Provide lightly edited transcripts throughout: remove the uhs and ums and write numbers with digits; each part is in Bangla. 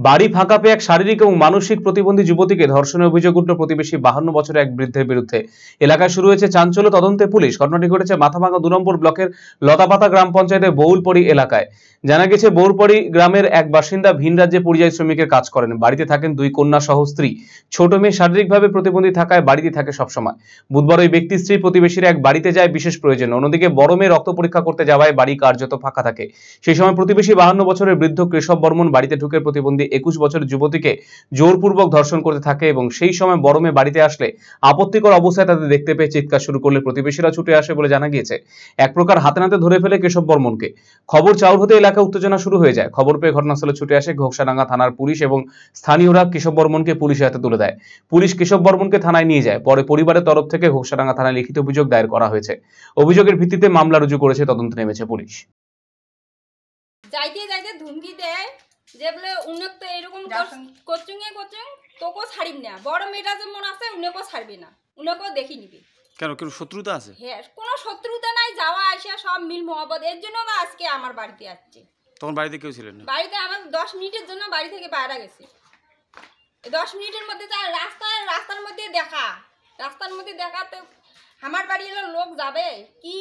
বাড়ি ফাঁকা পেয়ে এক শারীরিক এবং মানসিক প্রতিবন্ধী যুবতীকে ধর্ষণের অভিযোগ উঠল প্রতিবেশী 52 বছরের এক বৃদ্ধের বিরুদ্ধে। এলাকায় শুরু হয়েছে চাঞ্চল্য, তদন্তে পুলিশ। ঘটনাটি ঘটেছে মাথাভাঙ্গা 2 নম্বর ব্লকের লতাপাতা গ্রাম পঞ্চায়েতের বউলপড়ি এলাকায়। জানা গেছে, বউলপড়ি গ্রামের এক বাসিন্দা ভিন রাজ্যে পরিযায়ী শ্রমিকের কাজ করেন। বাড়িতে থাকেন 2 কন্যা সহ স্ত্রী। ছোট মেয়ে শারীরিকভাবে প্রতিবন্ধী থাকায় বাড়িতে থাকে সবসময়। বুধবার ওই ব্যক্তির স্ত্রী প্রতিবেশীর এক বাড়িতে যায় বিশেষ প্রয়োজনে। অন্যদিকে বড় মেয়ে রক্ত পরীক্ষা করতে যাওয়ায় বাড়ি কার্যত ফাঁকা থাকে। সেই সময় প্রতিবেশী 52 বছরের বৃদ্ধ কেশব বর্মন বাড়িতে ঢুকে প্রতিবন্ধী 21 বছরের যুবতীকে জোরপূর্বক ধর্ষণ করতে থাকে এবং সেই সময় বড় মেয়ে বাড়িতে আসলে আপত্তিকর অবস্থায় তাদের দেখতে পেয়ে চিৎকার শুরু করলে প্রতিবেশীরা ছুটে আসে বলে জানা গিয়েছে। এক প্রকার হাতে নাতে ধরে ফেলে কেশব বর্মনকে। খবর চাউর হতে এলাকায় উত্তেজনা শুরু হয়ে যায়। খবর পেয়ে ঘটনাস্থলে ছুটে আসে ঘোকসাডাঙ্গা থানার পুলিশ এবং স্থানীয়রা কেশব বর্মনকে পুলিশের হাতে তুলে দেয়। পুলিশ কেশব বর্মনকে থানায় নিয়ে যায়। পরে পরিবারের তরফ থেকে ঘোকসাডাঙ্গা থানায় লিখিত অভিযোগ দায়ের করা হয়েছে। অভিযোগের ভিত্তিতে মামলা রুজু করেছে, তদন্তে নেমেছে পুলিশ। যাইতে যাইতে ধুমকি দেয় যে বলে উন্নত তো এরকম কোচিং তোকেও ছাড়িব না, বড় মেয়েটা যেমন আছে উনেকেও ছাড়বি না, উনেকেও দেখি নিবি। কেন কেন শত্রুতা আছে? হ্যাঁ, কোনো শত্রুতা নাই, যাওয়া আসা সব মিল মহব্বত। এর জন্য না আজকে আমার বাড়িতে আসছে। তখন বাড়িতে কেউ ছিলেন না? বাড়িতে আমার 10 মিনিটের জন্য বাড়ি থেকে বাইরে গেছে। 10 মিনিটের মধ্যে রাস্তার মধ্যে দেখা তো আমার বাড়ি এলো লোক যাবে কি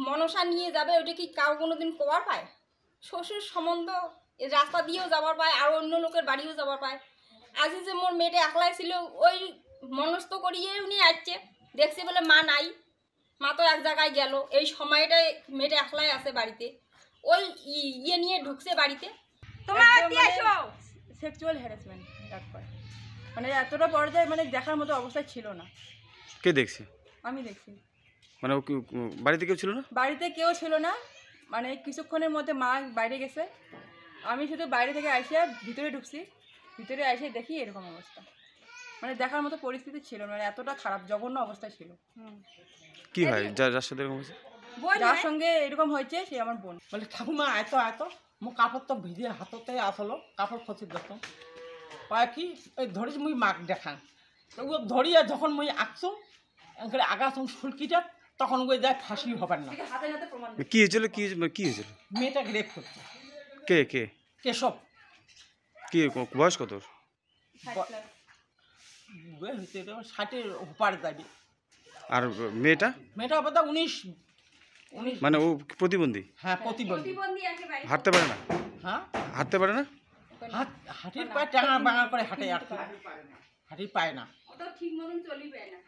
মনসা নিয়ে যাবে, ওইটা কি কাউ কোনোদিন কবার পায়? শ্বশুর সম্বন্ধ রাস্তা দিয়েও যাবার পায়, আর অন্য লোকের বাড়িও যাবার পায়। আজকে যে মোর মেয়েটা একলাই ছিল, ওই মনস্থ করিয়ে উনি আসছে, দেখছে বলে মা নাই, মা তো এক জায়গায় গেল। এই সময়টায় মেয়েটা একলাই আছে বাড়িতে, ওই ইয়ে নিয়ে ঢুকছে বাড়িতে। তোমার সেক্সুয়াল হ্যারাসমেন্ট একবার, মানে এতটা পর্যায়ে মানে দেখার মতো অবস্থা ছিল না। কে দেখছে? আমি দেখছি। মানে বাড়িতে কেউ ছিল না? বাড়িতে কেউ ছিল না, মানে কিছুক্ষণের মধ্যে মা বাইরে গেছে, আমি শুধু বাইরে থেকে আসিয়া ভিতরে ঢুকছি। ভিতরে এসে দেখি এরকম অবস্থা, মানে দেখার মতো পরিস্থিতি ছিল না, মানে এতটা খারাপ জঘন্য অবস্থা ছিল। কি হয় যার সাথে এরকম হয়েছে? যার সঙ্গে এরকম হয়েছে সে আমার বোন। বলে ঠাকুমা এত মো কাপড় তো ভিজে হাততে আসলো, কাপড় খসি দেখো পায় কি ওই ধরিস মুই মাক দেখান তো ও ধরিয়া যখন মুই আঁকছো আগাছো ফুলকিটা, তখন ওই যায় ফাঁসি হবার না। কি হয়েছিল? কি হয়েছিল? মেয়েটাকে রেপ করছে। কে কে? কেশব। কি বয়স কত? 60-এর ওপার যাবে। আর মেয়েটা আপাতত 19। মানে ও প্রতিবন্ধী? হ্যাঁ, প্রতিবন্ধী। হাঁটতে পারে না? হ্যাঁ, হাঁটতে পারে না। হাঁটির পায়ে টাঙা বাঙা করে হাঁটে, আর হাঁটির পায় না। ঠিক মতন চলিবে না।